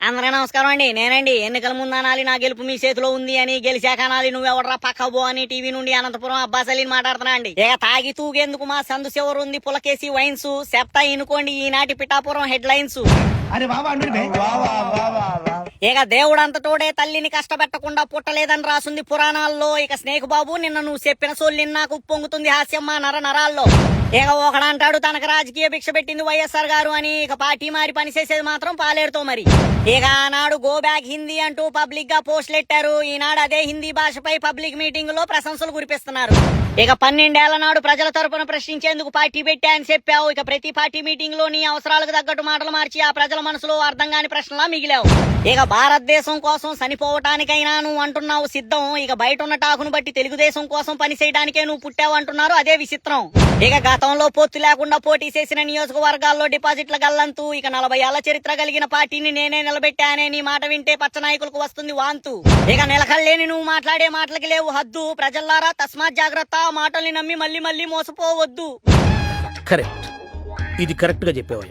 అందరికీ నమస్కారం అండి. నేనండి ఎన్నికల ముందు అనాలి నా గెలుపు మీ చేతిలో ఉంది అని, గెలిచాక అనాలి నువ్వెవడరా పక్కబో అని టీవీ నుండి అనంతపురం అబ్బాస్ అలీని మాట్లాడుతున్నా అండి. ఇక తాగి తూగేందుకు మా సందు చివరు ఉంది పులకేసి వైన్స్ చెప్తా ఇనుకోండి ఈనాటి పిఠాపురం హెడ్ లైన్స్. ఇక దేవుడంతటోడే తల్లిని కష్టపెట్టకుండా పుట్టలేదని రాసుంది పురాణాల్లో. ఇక స్నేక్ బాబు నిన్న నువ్వు చెప్పిన సోల్ని నాకు పొంగుతుంది హాస్యం మా నరాల్లో. ఇక ఒకడంటాడు తనకు రాజకీయ భిక్ష పెట్టింది వైఎస్ఆర్ గారు అని, ఇక పార్టీ మారి పనిచేసేది మాత్రం పాలేరుతో మరి. ఇక ఆనాడు గో బ్యాక్ హిందీ అంటూ పబ్లిక్ గా పోస్టులు ఎట్టారు. ఈనాడు అదే హిందీ భాషపై పబ్లిక్ మీటింగ్ లో ప్రశంసలు కురిపిస్తున్నారు. ఇక 12 ఏళ్ల నాడు ప్రజల తరపున ప్రశ్నించేందుకు పార్టీ పెట్టా అని చెప్పావు. ఇక ప్రతి పార్టీ మీటింగ్ లో నీ అవసరాలకు తగ్గట్టు మాటలు మార్చి ఆ ప్రజల మనసులో అర్థం కాని ప్రశ్నలా మిగిలావు. ఇక భారతదేశం కోసం చనిపోవటానికైనా నువ్వు అంటున్నావు సిద్ధం. ఇక బయట ఉన్న టాకును బట్టి తెలుగుదేశం కోసం పని చేయడానికే నువ్వు పుట్టావు అంటున్నారు, అదే విచిత్రం. ఇక గతంలో పొత్తు లేకుండా పోటీ చేసిన నియోజకవర్గాల్లో డిపాజిట్ల గల్లంతు. ఇక 40 ఏళ్ల చరిత్ర కలిగిన పార్టీని నేనే నిలబెట్టానే నీ మాట వింటే పచ్చ నాయకులకు వస్తుంది వాంతు. ఇక నిలకల్లేని నువ్వు మాట్లాడే మాటలకి లేవు హద్దు. ప్రజల్లారా తస్మాత్ జాగ్రత్త, మాటల్ని నమ్మి మళ్ళీ మళ్ళీ మోసపోవద్దు. కరెక్ట్, ఇది కరెక్ట్ గా చెప్పేవా.